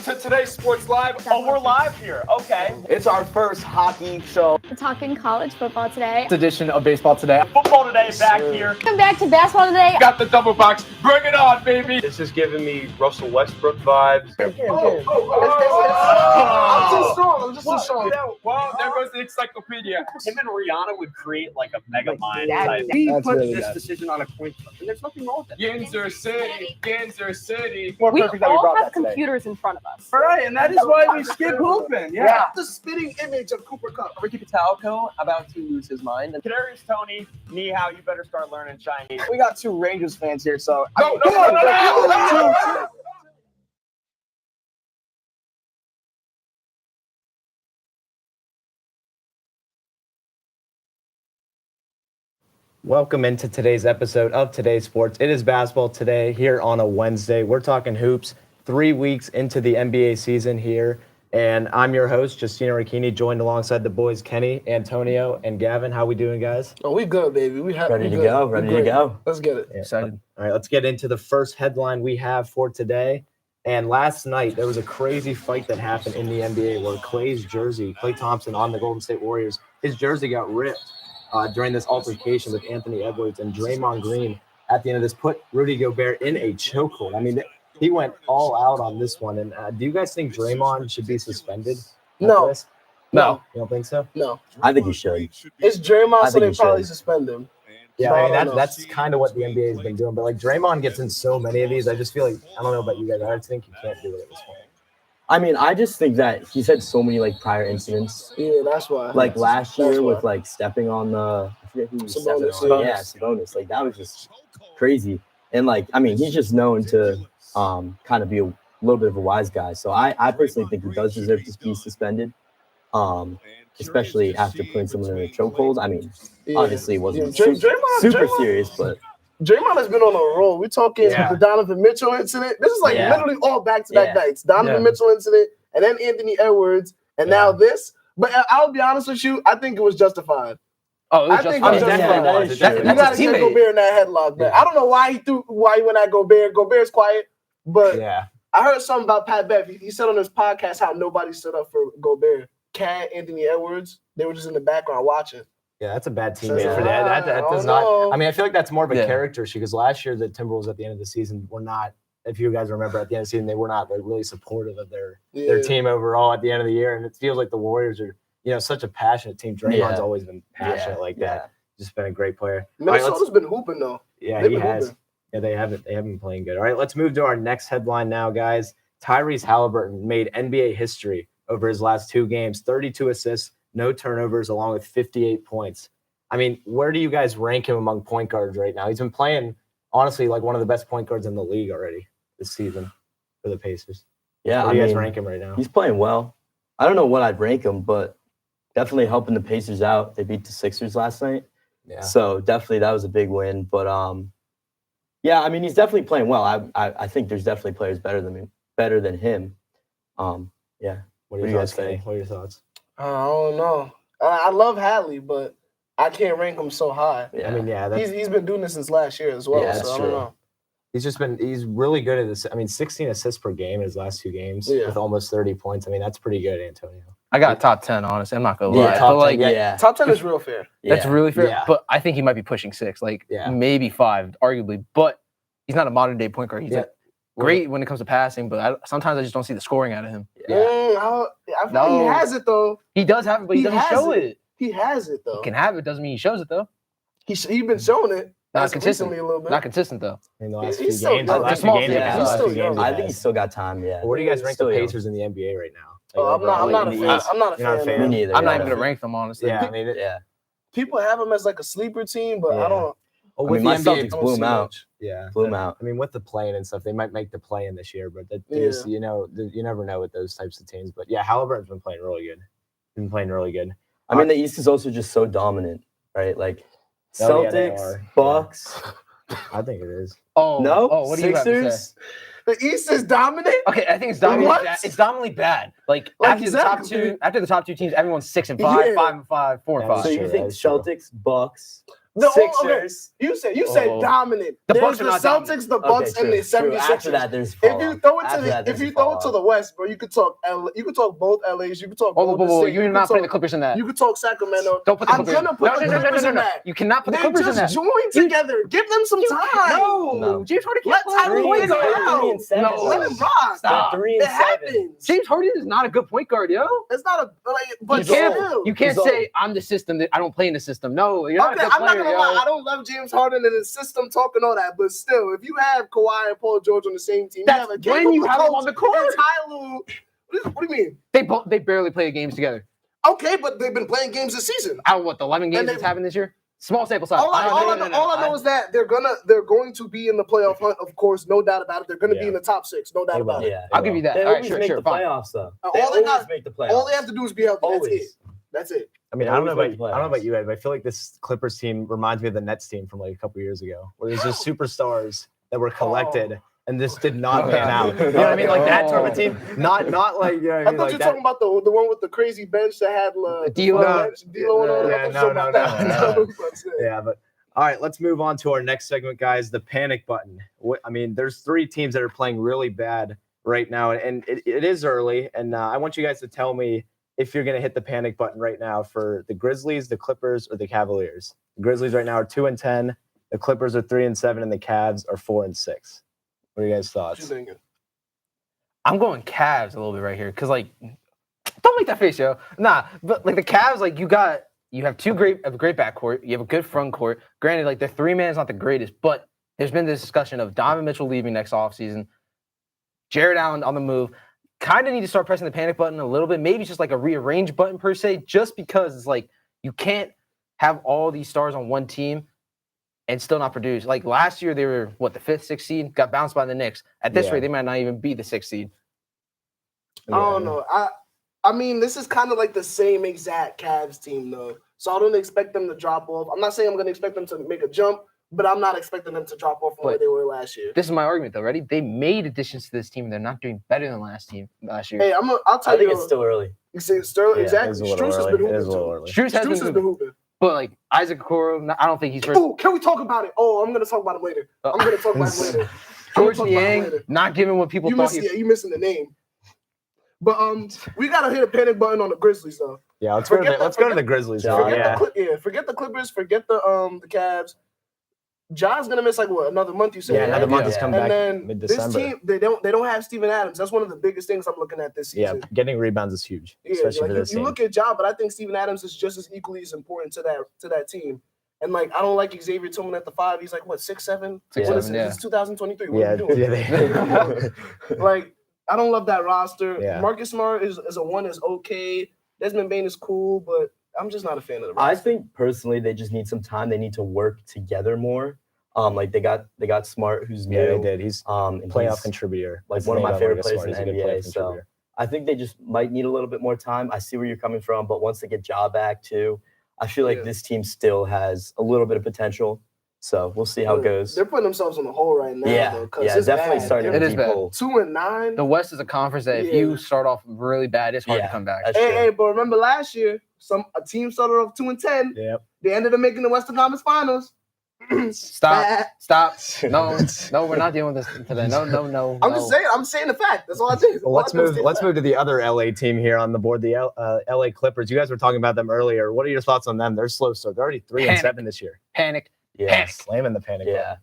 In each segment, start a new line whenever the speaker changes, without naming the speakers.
to Today's Sports Live.
Oh, we're live here. Okay.
It's our first hockey show.
We're talking college football today.
This edition of Baseball Today.
Football Today back here.
Welcome back to basketball today.
Got the double box. Bring it on, baby.
This is giving me Russell Westbrook vibes.
I'm just too strong.
Well, there goes the encyclopedia.
Him and Rihanna would create like a mega mind type.
We
That's
put
really
this
good.
decision on a coin flip, and there's nothing wrong with that.
Ginzer City, Ginzer City.
More
We
perfect that we
all
brought
have
that today.
computers in front of us.
All right, and that is why we skip hooping. Yeah.
The spitting image of Cooper Cup. Ricky Patalco about to lose his mind.
Kadarius Toney, Ni Hao, you better start learning Chinese.
We got two Rangers fans here, so
No.
Welcome into today's episode of Today's Sports. It is basketball today here on a Wednesday. We're talking hoops 3 weeks into the NBA season here. And I'm your host, Justino Ricchini, joined alongside the boys, Kenny, Antonio, and Gavin. How we doing, guys?
Oh, we good, baby. We
Ready to go.
Let's get it.
Yeah.
Excited.
All right, let's get into the first headline we have for today. And last night, there was a crazy fight that happened in the NBA where Klay Thompson on the Golden State Warriors, his jersey got ripped during this altercation with Anthony Edwards, and Draymond Green at the end of this put Rudy Gobert in a chokehold. I mean, he went all out on this one. And do you guys think Draymond should be suspended?
No.
This?
No.
You don't think so?
No.
I think he should.
It's Draymond,
I
so
think
they
he
probably
should.
suspend him.
Yeah,
No,
I mean,
I don't know.
that's kind of what the NBA has been doing. But, like, Draymond gets in so many of these. I just feel like, I don't know about you guys. I just think you can't do it at this point.
I mean, I just think that he's had so many like prior incidents.
Yeah, that's why.
Like last
That's
year
why.
with like stepping on the I forget who he was
Sabonis,
stepping on.
yeah.
Yeah, Sabonis. Like that was just crazy. And like I mean, he's just known to kind of be a little bit of a wise guy. So I personally think he does deserve to be suspended. Especially after putting someone in a chokehold. I mean,
Yeah.
obviously it wasn't
Yeah,
super
Draymond-
serious, but
Draymond has been on a roll. We're talking
Yeah.
the Donovan Mitchell incident. This is like
Yeah.
literally all back-to-back
Yeah.
nights. Donovan Mitchell incident, and then Anthony Edwards, and now this. But I'll be honest with you, I think it was justified.
Oh, it was
I
just
think it was
yeah,
justified.
that is true.
You got to get Gobert in that headlock. Man. I don't know why he went at Gobert. Gobert's quiet, but
Yeah.
I heard something about Pat Bev. He said on his podcast how nobody stood up for Gobert. Cat, Anthony Edwards, they were just in the background watching.
Yeah, that's a bad
So,
teammate for that. That
I
does
don't know.
not. I mean, I feel like that's more of a
Yeah.
character issue because last year the Timberwolves at the end of the season were not. If you guys remember, at the end of the season, they were not like really supportive of their team overall at the end of the year, and it feels like the Warriors are, such a passionate team. Draymond's
Yeah.
always been passionate like that. Just been a great player.
Minnesota's been hooping though.
Yeah,
They've
he
been
has.
hooping.
Yeah, they haven't been playing good. All right, let's move to our next headline now, guys. Tyrese Halliburton made NBA history over his last 2 games, 32 assists, no turnovers, along with 58 points. I mean, where do you guys rank him among point guards right now? He's been playing, honestly, like one of the best point guards in the league already this season for the Pacers.
yeah,
Where
I
do you guys
mean,
rank him right now?
he's playing well. I don't know what I'd rank him, but definitely helping the Pacers out. They beat the Sixers last night.
Yeah.
So definitely that was a big win. But yeah, I mean he's definitely playing well. I think there's definitely players better than him. Yeah.
What are
you
your
guys
thoughts, Kenny?
think?
What are your thoughts?
I don't know. I love Hadley, but I can't rank him so high.
Yeah.
I mean, yeah, that's,
He's been doing this since last year as well.
Yeah,
so
that's
I
true.
don't know.
he's really good at this. I mean, 16 assists per game in his last 2 games
Yeah.
with almost 30 points. I mean, that's pretty good, Antonio.
I got top 10, honestly. I'm not going to
Yeah,
lie.
top
But, like,
10,
yeah.
Top 10 is real fair.
that's really fair.
Yeah.
But I think he might be pushing 6, like
Yeah.
maybe 5, arguably. But he's not a modern day point guard. He's
Yeah.
great when it comes to passing, but sometimes I just don't see the scoring out of him.
Yeah.
I feel like he
No.
has it though.
He does have it, but he doesn't
has
show it.
He has it though.
He can have it, doesn't mean he shows it, though.
He's been showing it.
Not
as
consistent.
recently a little bit.
Not consistent, though.
In the last
He's
few
still
games,
young.
the last
Just
few
small
games,
sample
yeah,
size.
the last
He's
few
still
games,
young.
I
he
think
has.
he's still got time. Yeah.
Where do you guys rank the
Still young.
Pacers in the NBA right now?
Oh, I'm not a
in the
fan.
East.
I'm not a
You're not a
fan.
fan?
of
Me
him.
neither.
I'm not
yeah.
even going to rank them, honestly.
Yeah, I mean,
Yeah.
People have him as like a sleeper team, but
Yeah.
I don't.
well,
I
with
mean, my
the NBA,
Celtics blew him out.
yeah,
Blew him out.
I mean, with the play-in and stuff, they might make the play-in this year, but that
Yeah.
is, you never know with those types of teams. But yeah, Halliburton's been playing really good. Been playing really good.
I mean, the East is also just so dominant, right? Like
Oh, yeah, they
Celtics,
are.
Bucks.
I think it is.
Oh,
No,
what do you have to say?
Sixers.
The East is dominant.
Okay, I think it's dominantly
What?
bad. It's dominantly bad. Like,
Like,
after the top two teams, everyone's 6-5,
Yeah.
5-5, 4-5.
So you
true,
think
that is true.
Celtics, Bucks,
Okay,
Sixers?
you said
Oh.
dominant.
The
There's
Bucks are
the
not
Celtics,
dominant.
the Bucks, and the
True.
76ers.
After that, there's
If you throw it to
After that,
the, if
there's
you
a
throw it to
fallout.
the West, bro, you could talk you could talk both LAs, you could talk
Oh,
Golden
whoa,
State,
you're
you
not
could
putting the
talk,
Clippers in that.
you could talk Sacramento.
Don't put the
I'm
Clippers.
gonna put the Clippers in that.
You cannot put the
They
Clippers in
just
that.
joined together. Give them some time.
No, James Harden
Let
can't play.
Tyler
point
figure it
guard.
out.
3-7.
No.
Let him rock.
Stop.
3-7.
It happens.
James Harden is not a good point guard, yo.
It's not a but
You
still.
can't
He's old.
say I'm the system. I don't play in the system. No, you're not
Okay,
a good
I'm not
player,
gonna
yo.
lie. I don't love James Harden and his system talking all that, but still, if you have Kawhi and Paul George on the same team,
That's
you have a
when you have them
coach
on the court.
and Ty Lue. What do you mean?
They barely play games together.
Okay, but they've been playing games this season.
Out of what, the 11 games
And
that's happened this year? Small sample size.
All I know is that they're going to be in the playoff hunt. Of course, no doubt about it. They're going to be in the top 6, no doubt
They
about
will.
it.
Yeah,
I'll give you that.
They
All right,
always
sure,
make
sure,
the
fine.
playoffs, though.
All
They
they
always
got-
make the playoffs.
All they have to do is be healthy.
Always.
That's it.
I mean,
They
I don't know
always
about
make
I don't know about
playoffs.
you, Ed, but I feel like this Clippers team reminds me of the Nets team from like a couple years ago, where there's just superstars that were collected, and this did not pan out. You know what I mean? Like that type of team, not like you know what I
I
mean?
thought
Like
you were
that.
talking about the one with the crazy bench that had
D'Lo.
D'Lo and all that.
Yeah,
I thought you were talking about that.
no.
That's it.
Yeah, but all right, let's move on to our next segment, guys. The panic button. I mean, there's 3 teams that are playing really bad right now, and it is early. And I want you guys to tell me if you're going to hit the panic button right now for the Grizzlies, the Clippers, or the Cavaliers. The Grizzlies right now are 2-10. The Clippers are 3-7, and the Cavs are 4-6. What are you guys'
What you
thoughts?
thinking?
I'm going Cavs a little bit right here because, like, don't make that face, yo. Nah, but like the Cavs, like you have a great backcourt. You have a good front court. Granted, like their 3-man is not the greatest, but there's been this discussion of Donovan Mitchell leaving next offseason, Jared Allen on the move. Kind of need to start pressing the panic button a little bit. Maybe just like a rearrange button per se, just because it's like you can't have all these stars on one team and still not produce. Like last year, they were the 5th, 6th seed, got bounced by the Knicks. At this
Yeah.
rate, they might not even be the 6th seed.
I don't know. I mean, this is kind of like the same exact Cavs team, though. So I don't expect them to drop off. I'm not saying I'm going to expect them to make a jump, but I'm not expecting them to drop off from where they were last year.
This is my argument, though. Ready? They made additions to this team, and they're not doing better than last year.
Hey, I'll tell
I think
you.
it's still early.
You see, Sterling,
Yeah,
exactly.
it is a little
Strus has
early.
been
It is a
hooping
little
too.
early.
Strus has
Strus has been hooping.
but like Isaac Okoro, I don't think he's ready.
Oh, can we talk about it? Oh, I'm going to talk about him later. I'm going to talk about him later.
George
I'm gonna talk about him
Niang,
later.
not giving what people
You
thought
you missing the name. But we gotta hit a panic button on the Grizzlies though.
Yeah, let's go to the Grizzlies.
Yeah,
Forget the Clippers. Forget the Cavs. John's gonna miss like another month. You said
Yeah, another
right?
month is coming
And
back
then
mid-December.
this team they don't have Steven Adams. That's one of the biggest things I'm looking at this
Yeah,
season.
getting rebounds is huge,
Yeah,
especially
like
for this
you
team.
look at Ja, but I think Steven Adams is just as equally as important to that team. And like I don't like Xavier Tillman at the 5. He's like what 6'7"?
6'7", yeah.
It's 2023. What
Yeah,
are you doing? Like I don't love that roster.
Yeah.
Marcus Smart is a 1 is okay. Desmond Bain is cool, but I'm just not a fan of the roster.
I think personally they just need some time. They need to work together more. Like they got Smart, who's new.
Yeah, they did. He's
and
playoff
he's
contributor.
like
That's
one of
the
my
name
favorite
Marcus
players
Smart.
in
He's
the
a good playoff
NBA. So
contributor.
I think they just might need a little bit more time. I see where you're coming from, but once they get Ja back too, I feel like this team still has a little bit of potential. So we'll see how it goes.
They're putting themselves in a hole right now.
Yeah,
though, 'cause
yeah,
it's
definitely
bad.
starting
It
to
is
deep
bad.
hole.
2-9.
The West is a conference that if you start off really bad, it's hard to come back.
That's true.
Hey, but remember last year, a team started off 2-10.
Yep.
They ended up making the Western Conference Finals.
Stop. No, we're not dealing with this today. No.
I'm just saying. I'm saying the fact. That's all I think.
Well, let's move to the other LA team here on the board, the LA Clippers. You guys were talking about them earlier. What are your thoughts on them? They're slow start. They're already 3-7 this year.
Panic.
Yeah.
Slamming the panic.
Yeah.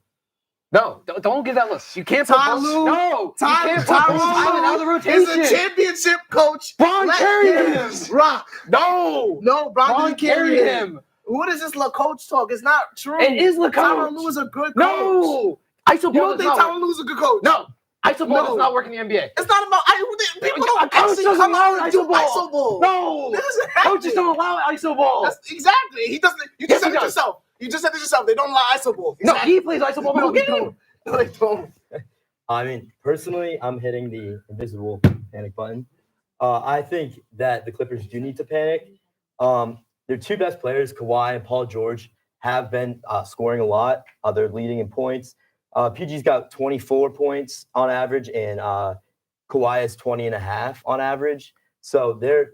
No, don't give that look. You can't put
Ty Lue.
No,
Ty
you can't put Bruce Simon out of the rotation.
He's a championship coach.
Bron
Let
carried
him
him.
rock.
No,
No,
Bron
didn't carry
carried
him.
him.
What is this La Coach talk? It's not true.
It is La
Tyronn
Coach.
Lue is a good coach.
No, ISO
You
ball
don't
does
think
not
Tyronn Lue is a good coach?
No, ISO ball
No.
does not work in the NBA.
It's not about people don't
Coach
actually
doesn't
come
allow
out and do
ISO ball.
ISO ball.
No,
That doesn't happen.
coaches don't allow ISO ball.
That's exactly. He doesn't. You
Yes,
just said
he
it
does.
yourself. You just said it yourself. They don't allow ISO ball.
No,
Exactly.
he plays ISO ball
No,
every
they
game.
don't. No, they don't.
I mean, personally, I'm hitting the invisible panic button. I think that the Clippers do need to panic. Their 2 best players, Kawhi and Paul George, have been scoring a lot. They're leading in points. PG's got 24 points on average, and Kawhi is 20.5 on average. So their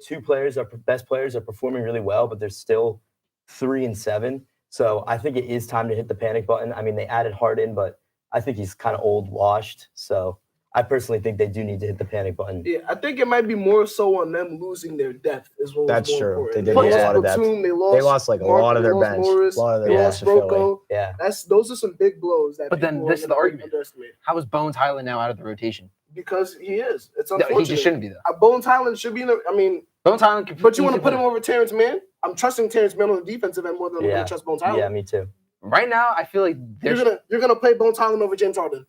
best players are performing really well, but they're still 3 and 7. So I think it is time to hit the panic button. I mean, they added Harden, but I think he's kind of old washed. So I personally think they do need to hit the panic button.
Yeah, I think it might be more so on them losing their depth is what
That's
was more
true.
important.
They did
lost
lose a lot of depth.
Batum,
They lost like a lot of their
lost
bench.
Morris,
A lot of their
they
bench
lost
to Philly.
Rocco.
Yeah.
Those are some big blows. That
But then
people
this
are
is the
gonna
argument.
underestimate.
How is Bones Highland now out of the rotation?
Because he is. It's
No,
unfortunate.
he just shouldn't be though.
Bones Highland should be in the. I mean,
Bones Highland.
but you want to put him over Terrence Mann? I'm trusting Terrence Mann on the defensive end more than I'm going
Yeah.
to trust Bones Highland.
Yeah, me too.
Right now, I feel like
You're
there's
gonna play Bones Highland over James Harden.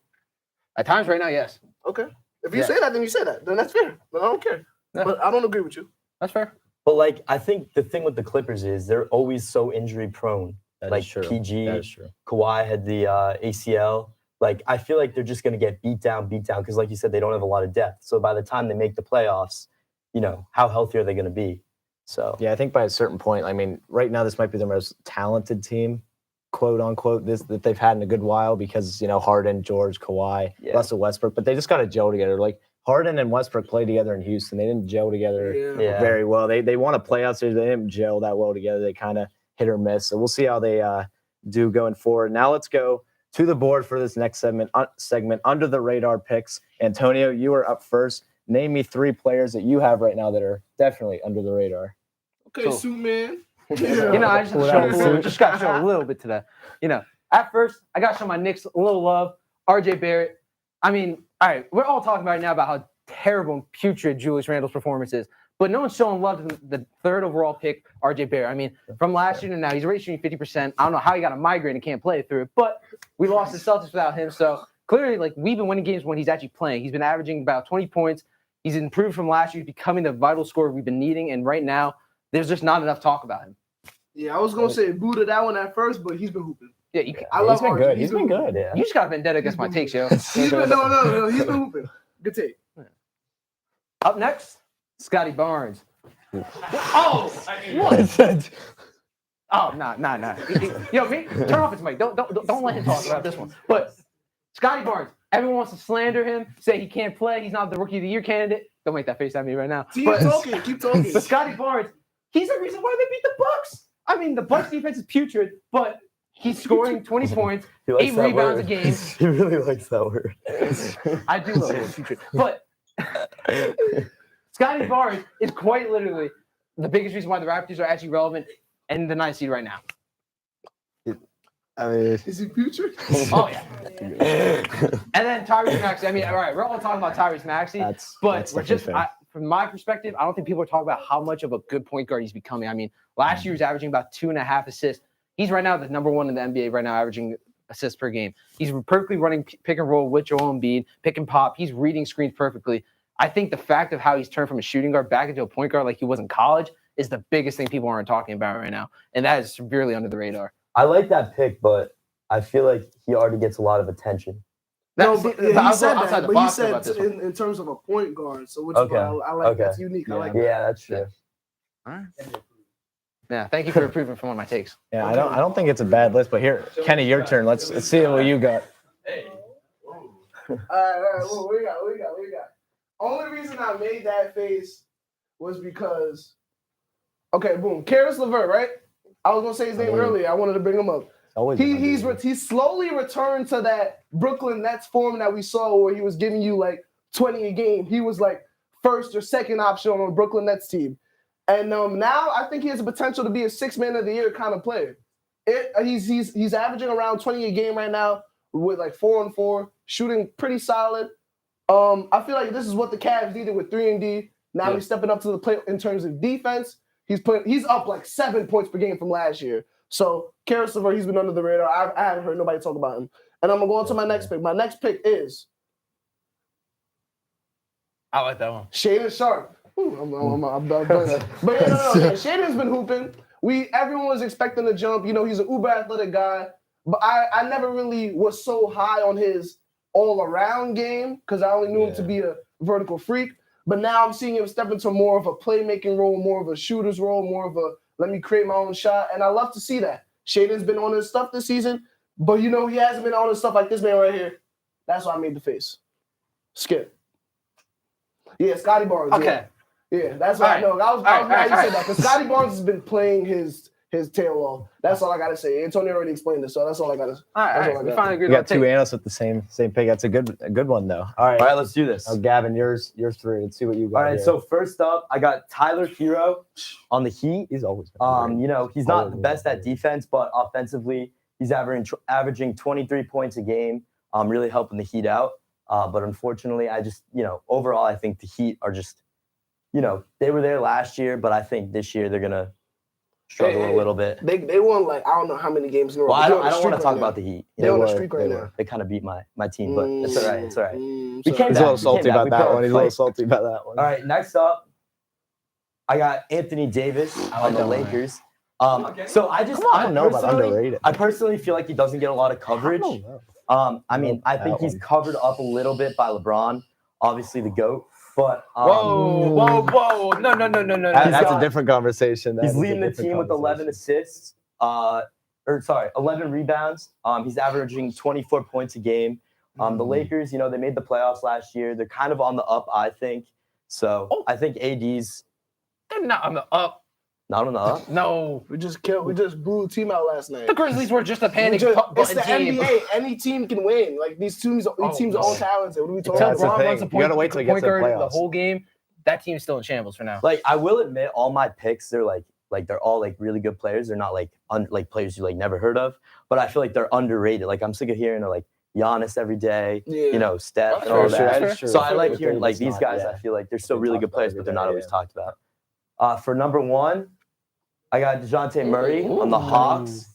at times right now. Yes,
Okay. If you
Yeah.
say that, then you say that. Then that's fair. Then I don't care.
Yeah.
But I don't agree with you.
that's fair.
But like, I think the thing with the Clippers is they're always so injury prone.
That
Like
is true.
PG,
That is true.
Kawhi had the ACL. Like, I feel like they're just going to get beat down because, like you said, they don't have a lot of depth. So by the time they make the playoffs, how healthy are they going to be? So
Yeah, I think by a certain point, I mean, right now this might be their most talented team, quote unquote, that they've had in a good while because Harden, George, Kawhi,
Yeah.
Russell Westbrook, but they just got to gel together. Like Harden and Westbrook played together in Houston. They didn't gel together
Yeah.
very well. They won a playoff series. They didn't gel that well together. They kind of hit or miss. So we'll see how they do going forward. Now let's go to the board for this next segment under the radar picks. Antonio, you are up first. Name me 3 players that you have right now that are definitely under the radar.
Okay,
So-
Suit Man.
I just got to show a little bit to that. At first, I got to show my Knicks a little love. RJ Barrett. I mean, all right, we're all talking right now about how terrible and putrid Julius Randle's performance is, but no one's showing love to the 3rd overall pick, RJ Barrett. I mean, from last year to now, he's already shooting 50%. I don't know how he got a migraine and can't play through it, but we lost the Celtics without him. So clearly, we've been winning games when he's actually playing. He's been averaging about 20 points. He's improved from last year. He's becoming the vital scorer we've been needing, and right now, there's just not enough talk about him.
Yeah, I was gonna say boo to that one at first, but he's been hooping.
Yeah,
I love
He's been
RJ.
good. He's been good.
yeah.
you just got a vendetta against my takes, yo.
He's been no. He's been hooping. Good take.
Up next, Scotty Barnes.
Oh, I mean,
What? Oh, nah. Yo, turn off his mic. Don't let him talk about this one. But Scotty Barnes, everyone wants to slander him, say he can't play, he's not the Rookie of the Year candidate. Don't make that face at me right now.
Keep
But
talking.
But Scotty Barnes, he's the reason why they beat the Bucks. I mean, the Bucks defense is putrid, but he's scoring 20 points,
He likes
8
that
rebounds
word.
a game.
He really likes that word.
I do love it, putrid. But Scotty Barnes is quite literally the biggest reason why the Raptors are actually relevant and the 9th seed right now.
I mean,
Is he putrid?
Oh, yeah. And then Tyrese Maxey. I mean, all right, we're all talking about Tyrese Maxey, but we're just, from my perspective, I don't think people are talking about how much of a good point guard he's becoming. I mean, last year he was averaging about 2.5 assists. He's right now the number 1 in the NBA right now, averaging assists per game. He's perfectly running pick and roll with Joel Embiid, pick and pop. He's reading screens perfectly. I think the fact of how he's turned from a shooting guard back into a point guard like he was in college is the biggest thing people aren't talking about right now, and that is severely under the radar.
I like that pick, but I feel like he already gets a lot of attention.
No, but he said
outside
that.
the
But he
box
said
about this one.
in terms of a point guard. So which
Okay.
one I like.
Okay.
That's unique. I like that.
Yeah, that's true.
All right. Yeah, thank you for approving from one of my takes.
yeah, I don't think it's a bad list, but here, Kenny, your turn. Let's see what you got.
All right. What we got. Only reason I made that face was because. Okay, boom. Karis LeVert, right? I was gonna say his name earlier. I wanted to bring him up. He's slowly returned to that Brooklyn Nets form that we saw where he was giving you like 20 a game. He was like first or second option on a Brooklyn Nets team. And now I think he has the potential to be a 6 man of the year kind of player. He's averaging around 20 a game right now with like 4-on-4, shooting pretty solid. I feel like this is what the Cavs needed with 3-and-D. Now he's stepping up to the plate in terms of defense. He's up like 7 points per game from last year. So Karis LeVert, he's been under the radar. I haven't heard nobody talk about him. And I'm gonna go on to my next pick. My next pick is
I like that one.
Shaden Sharp. Ooh, I'm done. But yeah, Shaden's been hooping. Everyone was expecting to jump. He's an uber athletic guy. But I never really was so high on his all-around game because I only knew him to be a vertical freak. But now I'm seeing him step into more of a playmaking role, more of a shooter's role, more of a let me create my own shot. And I love to see that. Shaden's been on his stuff this season. But you know, he hasn't been on and stuff like this man right here. That's why I made the face. Skip. Yeah, Scotty Barnes.
Okay.
Yeah, that's what I know. I was glad you said that because Scotty Barnes has been playing his tail off. That's all I gotta say. Antonio already explained this, so that's all I gotta.
All right. We finally agreed
We
on
got two
tape.
analysts with the same pick. That's a good one though. All right.
All right, let's do this.
Oh, Gavin, yours three. Let's see what you got.
All right,
here.
so first up, I got Tyler Hero on the Heat.
he's always been
You know, he's not the best at defense, but offensively, he's averaging 23 points a game, really helping the Heat out. But unfortunately, I just, overall, I think the Heat are just, they were there last year, but I think this year they're going to struggle a little bit.
They won I don't know how many games in a row.
Well, I don't want to talk about the Heat.
They're on a streak right now.
They kind of beat my team, but it's all right. It's all right.
We
came
He's
back.
a little salty about that one. He's a little salty about that one.
All right, next up, I got Anthony Davis on the Lakers. So I
don't know about underrated.
I personally feel like he doesn't get a lot of coverage. I think he's covered up a little bit by LeBron, obviously the GOAT. But
Whoa. No.
That's a different conversation.
He's leading the team with 11 assists. 11 rebounds. He's averaging 24 points a game. The Lakers, they made the playoffs last year. They're kind of on the up, I think. So I think AD's
They're not on the up.
not on the up.
No.
We just blew the team out last night.
The Grizzlies were just a panic
It's
button
the
team.
NBA. Any team can win. Like these teams are all talented. What are we talking
Until
That's the
about?
LeBron
thing.
runs the
You gotta wait till he gets
point
to the
guard the
playoffs.
whole game, that team's still in shambles for now.
Like I will admit, all my picks, they're they're all really good players. They're not players you never heard of. But I feel like they're underrated. Like I'm sick of hearing Giannis every day.
Yeah.
Steph and
Fair,
all
fair,
that.
fair.
So I like hearing these guys. I feel like they're still really good players, but they're not always talked about. For number one, I got DeJounte Murray on the Hawks.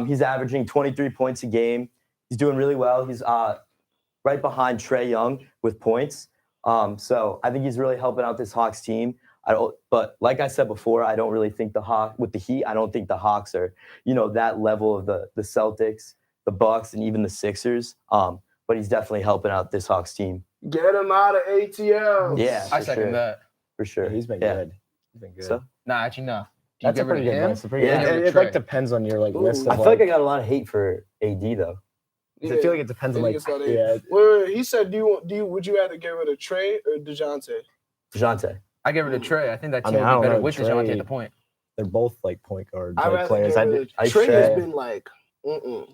He's averaging 23 points a game. He's doing really well. He's right behind Trae Young with points. So I think he's really helping out this Hawks team. But like I said before, I don't really think with the Heat, I don't think the Hawks are, that level of the Celtics, the Bucks, and even the Sixers. But he's definitely helping out this Hawks team.
Get him out of ATL.
Yeah,
I second that.
for sure.
He's been
Yeah.
good. He's been good.
So
Nah, actually, no. Do you
That's a
get rid
pretty
of
good
him?
list. Pretty
Yeah.
good. It
Trey.
depends on your list.
Ooh.
I
Of,
feel like I got a lot of hate for AD though.
I feel like it depends on
Yeah. Wait, he said, would you rather get rid of Trey or DeJounte?
DeJounte.
I get rid of Trey. I think that
I
team
mean, I
would be
don't
better
know,
with
Trey-
DeJounte at the point.
they're both point guard
I'd rather
players.
get rid of Trey has been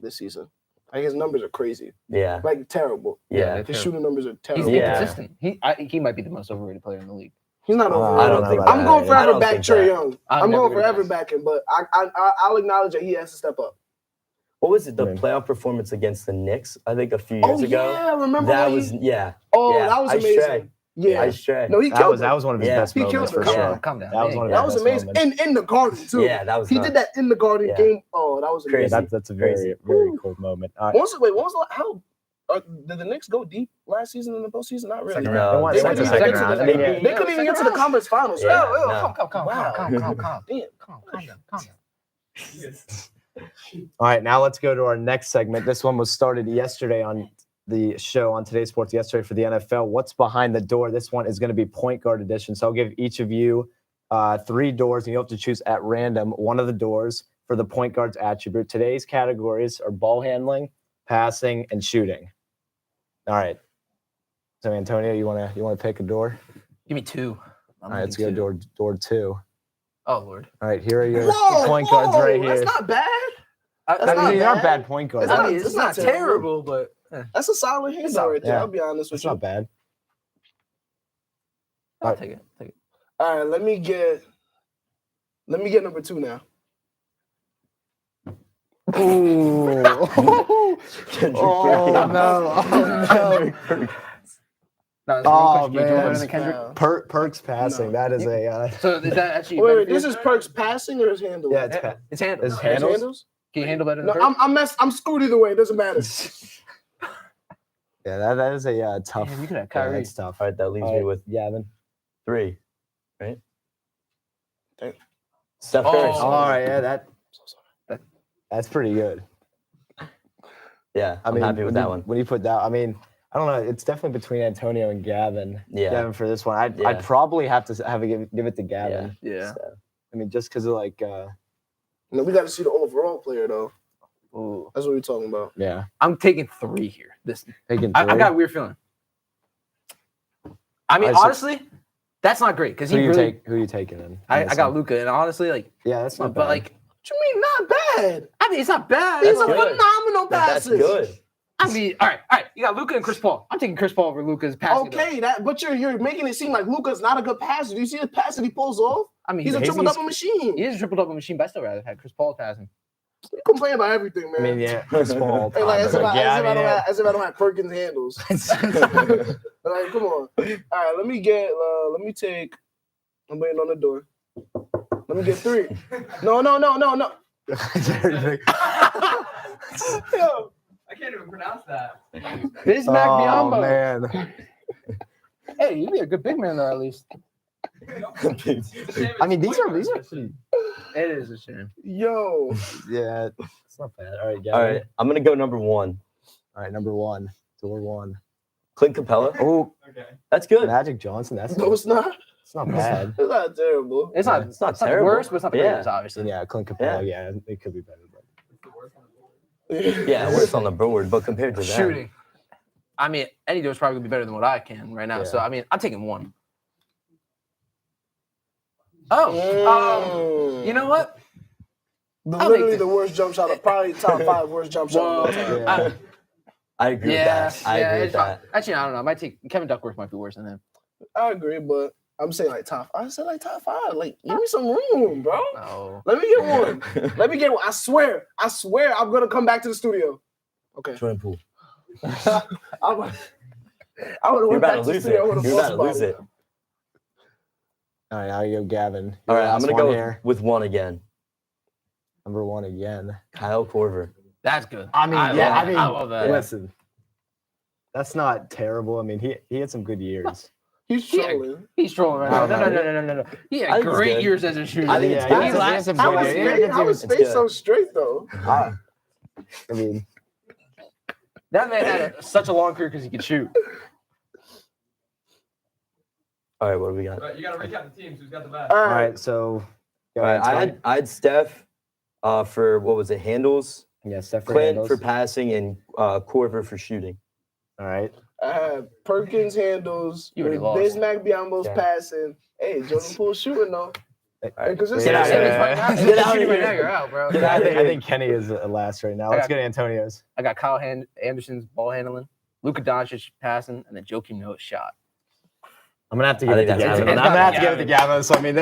this season. His numbers are crazy.
Yeah.
Terrible.
Yeah.
His shooting numbers are
He's
terrible.
Yeah.
inconsistent. He might be the most overrated player in the league.
He's not over.
I don't think
I'm
that.
going
I
forever
don't
back
think
Trey
that.
Young.
I'm
I'm
never
going
gonna
forever
guess.
back him, but I'll acknowledge that he has to step up.
What was it? The
Right.
playoff performance against the Knicks, I think a few years ago.
Yeah, remember
That
when
was
he,
yeah.
Oh,
yeah.
that was
I
amazing.
stray.
Yeah.
I stray.
No, he
That
killed
was
it.
one of his
Yeah.
best
He
moments
killed
for
it.
sure.
Calm down.
That was one of
That
his
was
best
amazing.
moments.
In the garden, too.
Yeah, that was
He
nuts.
did that in the garden
Yeah.
game. Oh, that was
Crazy.
amazing.
That's a
Crazy.
very cool moment.
When was the how did the Knicks go deep last season in the postseason? Not really.
Second
No,
They won
They
second
couldn't even get to
round.
the-
I mean,
They couldn't even get to the conference finals.
Yeah,
Yo, yo,
no.
Calm down.
Damn.
Calm down.
All right, now let's go to our next segment. This one was started yesterday on the show on Today's Sports yesterday for the NFL. What's behind the door? This one is going to be point guard edition. So I'll give each of you 3 doors, and you have to choose at random one of the doors for the point guard's attribute. Today's categories are ball handling, passing, and shooting. All right. So Antonio, you wanna pick a door?
Give me 2.
All right, let's go door 2.
Oh, Lord.
All right, here are your point guards right here.
That's not bad.
I
not
mean, they're not
bad.
bad point guards.
It's
I
not-
mean, it's not terrible, but
That's a solid hand
not-
right there.
yeah.
I'll be honest with
It's
you.
not bad.
I'll take it.
All right, let me get number 2 now.
Ooh. Oh no!
No,
Oh,
question. Can you do better
man.
than Kendrick?
No.
Perks passing. That is a
So is that actually
Wait,
better
wait,
for
this
you?
is Perks passing or his handle?
yeah. It's
It's handles.
Is
His
handles?
handles?
Can you handle better than
No,
Perks?
I'm screwed either way. It doesn't matter.
Yeah, that is a tough.
Damn, you could have
Yeah,
Kyrie.
that's tough.
All right, that leaves
All
me
right,
with
Gavin.
3, right?
Damn.
Steph Curry.
Oh.
All right, yeah, that's pretty good.
Yeah,
I
I'm
mean,
happy with that one.
When you put that, I mean, I don't know. It's definitely between Antonio and Gavin.
Yeah.
Gavin for this one. I'd
Yeah.
probably have to have a give it to Gavin.
Yeah.
Yeah.
So,
I mean, just because of like.
No, we got to see the overall player though.
Ooh.
That's what we're talking about.
Yeah.
I'm taking 3 here.
Taking
I
3.
got a weird feeling. I mean,
I see-
honestly, that's not great because
Who
he
you
really.
who you taking then?
I got Luka, and honestly, like,
Yeah, that's not
but
bad.
like,
What you mean not bad?
I mean, it's not bad.
These are
but, like,
phenomenal
That's
passes.
good.
I mean, all right. You got Luka and Chris Paul. I'm taking Chris Paul over Luka's passing.
Okay, but you're making it seem like Luka's not a good passer. Do you see the pass that he pulls off?
I mean,
He's a triple double machine.
He is a triple double machine, but I still rather have Chris Paul passing.
You complain about everything, man.
I mean, yeah, Chris Paul.
Hey, like, as if I
I
don't have Perkins handles. Like, come on. All right, let me take. I'm waiting on the door. Let me get 3. No. Yo,
I can't even pronounce that.
Bismack
Oh
Biyombo.
man.
Hey, you'd be a good big man though, at least.
I mean, these are pretty.
It is a shame.
yo.
Yeah, it's not bad. All right, Gavin.
All right, I'm gonna go number 1.
All right, number 1. Door 1.
Clint Capella.
Oh,
Okay.
That's good.
Magic Johnson. That's
No, it's not.
it's not bad.
It's not terrible.
It's not.
It's not
It's not the
terrible.
worst, but it's not the
Yeah.
greatest, obviously.
Yeah, Clint Capella. Yeah, it could be better. But
Yeah, it works on the board, but compared to that,
Shooting. I mean, any dude's probably gonna be better than what I can right now.
Yeah.
So I mean, I'm taking 1. Oh, you know what?
Literally the worst jump shot, probably top 5 worst jump shot of all time.
yeah.
I agree with that. I agree with that.
Actually, I don't know. I might take Kevin Duckworth might be worse than him.
I agree, but I'm saying like top. I said like top 5. Like, give me some room, bro.
No.
Let me get 1. Let me get 1. I swear, I'm gonna come back to the studio. Okay.
Jordan Poole.
I would
You're
went
about
back
to
to the
lose it.
studio.
You're about to lose it.
All right, now you go, Gavin.
All right, I'm
Last
gonna go
one here.
with 1 again.
Number 1 again.
Kyle Korver.
That's good.
I mean, I
love that.
listen, that's not terrible. I mean, he had some good years.
He's
Yeah.
trolling.
He's trolling right now.
No,
No. He
I
had
think it's
great
good.
years as a shooter.
I think it's
Yeah,
good.
he has some
How
good
was
years.
space, how was
It's
space
good.
so straight though?
I mean,
That man had such a long career because he could shoot.
All right, what do we got?
Right, you gotta recap the teams. Who's got the best?
All
all
right.
right, so go
All right,
ahead,
I had Steph for what was it? Handles,
yeah, Steph
Clint
Handles.
for passing, and Korver for shooting.
All right.
I had Perkins handles,
You already
with
lost.
Bismack Biyombo's
Yeah.
passing. Hey, Jordan Poole shooting though.
All right.
Because
Get out of
If
here.
it's right now, if
Get
you're
out of
shooting right
here.
now, you're out, bro.
Get out of
I
here.
think Kenny is last right now. Let's get Antonio's.
I got Kyle Anderson's ball handling, Luka Doncic passing, and then Joakim Noah's shot.
I'm gonna have to
I
give it
think
to
that's
Gavin.
good.
I'm gonna have to give it to Gavin. So I mean,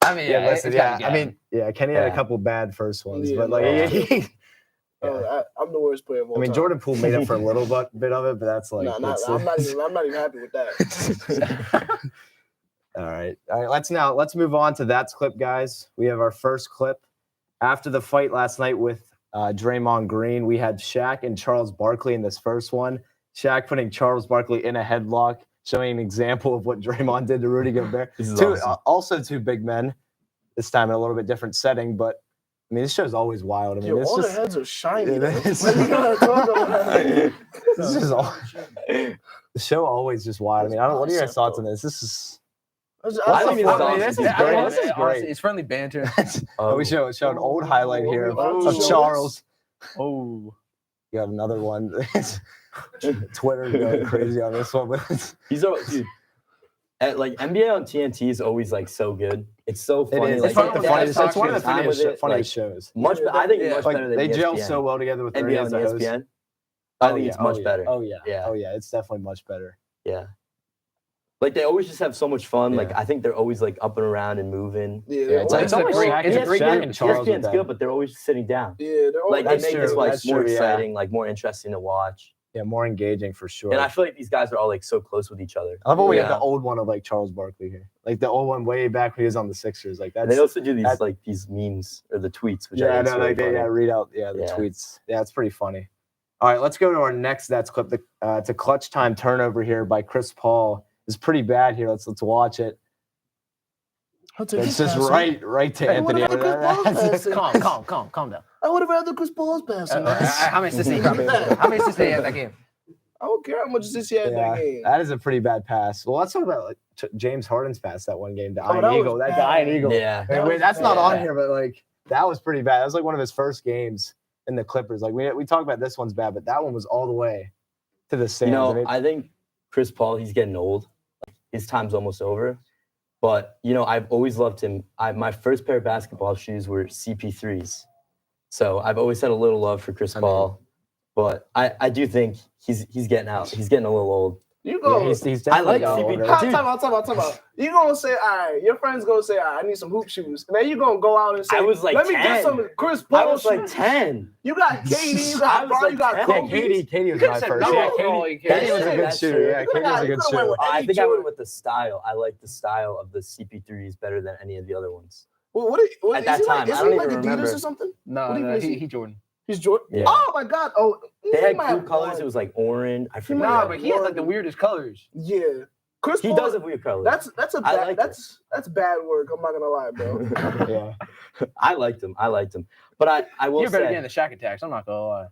I mean,
yeah, listen,
it's
yeah.
gotta be
I mean, yeah, Kenny had a
Yeah.
couple bad first ones,
Yeah,
but like,
no.
yeah.
I'm the worst player of all
I mean,
time.
Jordan Poole made up for a little bit of it, but that's like,
No,
that's-
I'm not even happy with that.
All right. Let's move on to That's Clip, guys. We have our first clip. After the fight last night with Draymond Green, we had Shaq and Charles Barkley in this first one. Shaq putting Charles Barkley in a headlock, showing an example of what Draymond did to Rudy Gobert.
This is awesome.
Also two big men, this time in a little bit different setting, but I mean, this show's always wild. I mean,
Yo,
it's
all
just,
the heads are shiny.
Yeah,
though.
it's-
What are you gonna talk about?
this is all, the show always just wild. I mean, what are your guys' thoughts on this? This is
I think it's awesome.
this is
Yeah,
great.
I
This is
honestly,
great.
it's friendly banter.
We show an old highlight here
Oh,
of Charles.
Oh,
You got another one. Twitter going crazy on this one, but
He's a dude. Like NBA on TNT is always like so good. It's so funny.
it is.
Like,
It's like the
they
funniest.
have
It's one of the
such a time with
funniest,
it,
funniest
like,
shows.
Much, I think
Yeah.
much
Like
better than
they gel
ESPN.
so well together with their
NBA on
as a host.
ESPN. I think it's much better.
Oh yeah.
Yeah.
Oh yeah. It's definitely much better.
Yeah. Like they always just have so much fun. Like
Yeah.
I think they're always like up and around and moving.
Yeah,
Yeah,
they're
it's
always-
always Shaq
it's a
and-
great
Shaq
game.
and Charles with
ESPN's
that.
good, but they're always sitting down.
yeah, they're
Like
always
they make this
true,
like
that's
more
true, yeah.
exciting, like more interesting to watch.
Yeah, more engaging for sure.
And I feel like these guys are all like so close with each other.
I love when we
Yeah.
have the old one of like Charles Barkley here, like the old one way back when he was on the Sixers. Like
And
that's
they also do these
that-
like these memes or the tweets, which I
yeah,
think is
no,
really
like they
funny.
read out the
Yeah.
tweets. Yeah, it's pretty funny. All right, let's go to our next That's Clip. It's a clutch time turnover here by Chris Paul. It's pretty bad here. Let's watch it.
I'll take
It's
his
just
passing.
right to
Hey,
Anthony.
what about Chris Paul's passing?
calm down.
I would have rather Chris Paul's passing.
How many assists did he have? How many assists did he have that game?
I don't care how much assists he had in
Yeah,
that game.
that is a pretty bad pass. Well, let's talk about like James Harden's pass that one game to
Oh,
Iron
that was
Eagle. That
bad.
guy Iron Eagle.
Yeah.
I mean, that's not
bad.
on here, but like that was pretty bad. That was like one of his first games. in the Clippers. Like we talk about this one's bad, but that one was all the way to the stands.
You know,
I mean,
I think Chris Paul, he's getting old. His time's almost over. But, you know, I've always loved him. My first pair of basketball shoes were CP3s. So I've always had a little love for Chris Paul. But I do think he's getting out. He's getting a little old.
You go.
yeah, he's
I like
definitely
CP3.
older.
Time out. You gonna say, all right, your friend's gonna say, all right, I need some hoop shoes. And then you gonna go out and say,
I was like
let me
10.
get some Chris Paul
I was
shoes.
like 10.
You got Katie, you
I
got
was
Bron,
like
you got
10.
Kobe.
Katie was
could've
my
said
first.
no.
Yeah,
Oh,
Katie
that's
was a
true,
good
that's
shoe.
true.
Yeah, Katie was a good
could've went
shoe.
with
I
Eddie
think I went
Jordan.
with the style. I like the style of the CP3s better than any of the other ones.
Well, what
At that
is he
time,
like? Is
I
he
don't
like
even
Adidas
remember.
or something?
No,
What even
no,
is he?
he Jordan.
He's Jordan.
Yeah.
Oh my God! Oh,
They had
might
cool
have
colors.
one.
It was like orange. I forget.
Nah, but he had like the weirdest colors.
Yeah, Chris
He
Paul.
does have weird colors.
That's a
I
bad.
like
that's bad work. I'm not gonna lie, bro.
Yeah.
I liked him. But I will
You're better
say,
getting the Shaq attacks. I'm not gonna lie.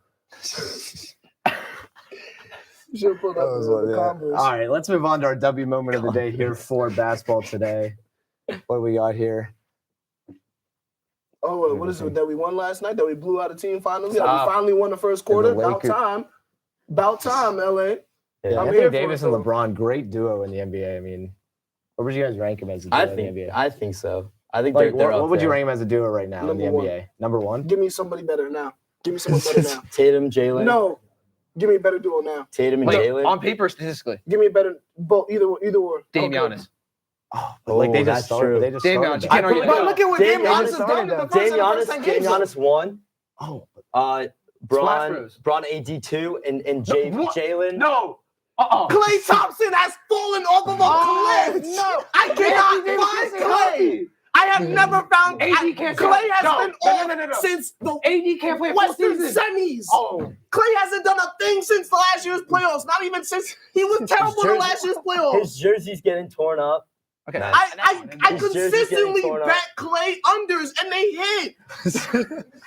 You should have put up the Converse.
All right, let's move on to our W moment of the day here for basketball today. What do we got here?
Oh, what is it that we won last night? That we blew out a team finally? That
Stop.
we finally won the first quarter?
And the
About
Lakers-
time. About time, LA.
Yeah,
I'm
Anthony
here for
Davis
it,
and
though.
LeBron, great duo in the NBA. I mean, where would you guys rank him as a duo
I
in the NBA?
think so. I think
Like,
they're
what
up
would you
there.
rank him as a duo right now in the
Number one.
NBA? Number one?
Give me somebody better now. Give me someone better now.
Tatum, Jalen.
No. Give me a better duo now.
Tatum and
Like,
Jalen.
on paper, statistically,
Give me a better both either or.
Dame
Okay.
Giannis.
Oh, but like
Oh,
they just
that's
started.
true.
They just
Dame
started
Giannis, you
that.
can't argue
But
that.
look at what
Dame
Dame Giannis
Giannis
has done in the
Dame
first and the
Giannis,
first 10
Dame
games.
Giannis won.
Oh,
Braun
Bros.
AD2 and
what?
Jalen.
No.
Clay Thompson has fallen off of a cliff.
No.
I cannot find Clay. I have never found
AD can't
Clay
play.
has
No,
been
no,
off
no.
since the
AD can't play a full
Western
season.
semis.
Oh.
Clay hasn't done a thing since last year's playoffs. Not even since he was terrible in last year's playoffs.
His jersey's getting torn up.
Okay.
Nice.
I
His jersey's getting
consistently
torn up.
bet Clay unders and they hit.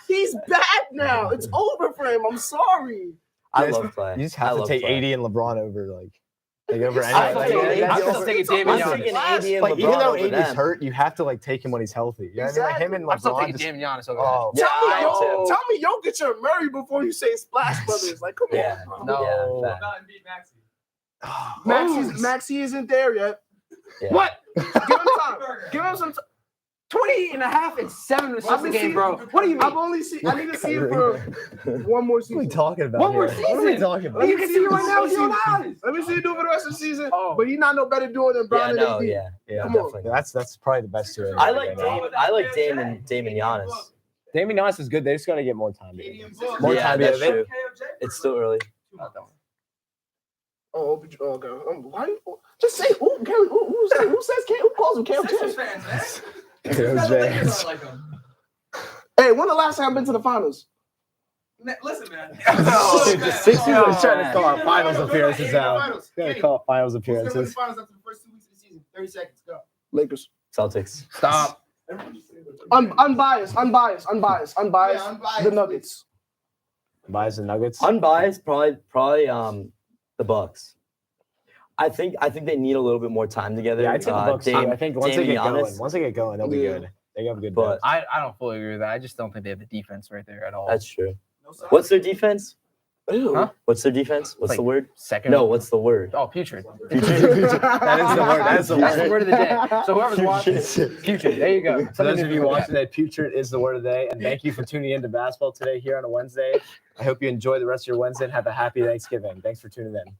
He's bad now. It's over for him. I'm sorry.
I
Yes,
love Clay.
you just
I
have to
love
take
Clay.
80 and LeBron over over
I'm
anyone.
taking
I'm
AD
still
over-
taking Dame
I'm
and
taking
Giannis.
AD and
Like even
LeBron
though
over
AD's
them.
hurt, you have to like take him when he's healthy. You know what I mean? Like him and
I'm still
LeBron.
taking
Just,
Dame and Giannis over
oh,
Yeah, I am too.
Tell me Jokic or Murray before you say Splash Brothers. Like, come
Yeah.
on.
No.
Yeah,
Oh,
Maxie isn't there yet.
Yeah.
What?
Give him time. Give him some time.
20 and a half and 7 assists a
I've
game,
seen-
bro. What do you
I've
mean?
only seen. I need to see it for one more
What are we
season.
talking about?
One more
here? What are we
season?
talking about?
You can see it right now with your own eyes.
Let me see you do it for the rest of the season.
Oh.
But he's not no better doing than
Yeah,
Brown
no,
and AD.
yeah.
Yeah,
Come on.
definitely.
Yeah, that's probably the best duo.
I like Dame and Giannis.
Damian Giannis is good. They just got to get more time. More
Yeah,
time.
that's
They-
true. It's still early.
Oh, okay. Why? Just say who? Gary, who says Cam? Who calls him Cam? Hey, when the last time I've been to the finals?
Listen, man.
The Sixers are trying to call out finals appearances now. Gonna call out finals appearances.
finals after the first 2 weeks of the season? 30 seconds, go.
Lakers.
Celtics.
Stop.
Unbiased.
Yeah, unbiased.
The Nuggets.
Buys the Nuggets.
Unbiased, probably the Bucks. I think they need a little bit more time together.
Yeah, I'd say the Bucks.
Dame-
I think once
Dame
they
and
get going, they'll be
Yeah.
good. They have a good.
But
I don't fully agree with that. I just don't think they have the defense right there at all.
that's true.
No side.
What's their defense?
Ew.
Huh?
What's their defense? What's
Like-
the word?
Second.
No, what's the word?
Oh, putrid.
that is the word. That's the
That's
word.
the word of the day. So whoever's watching, putrid. There you go.
For those of you watching that, putrid is the word of the day. And thank you for tuning in to basketball today here on a Wednesday. I hope you enjoy the rest of your Wednesday and have a happy Thanksgiving. Thanks for tuning in.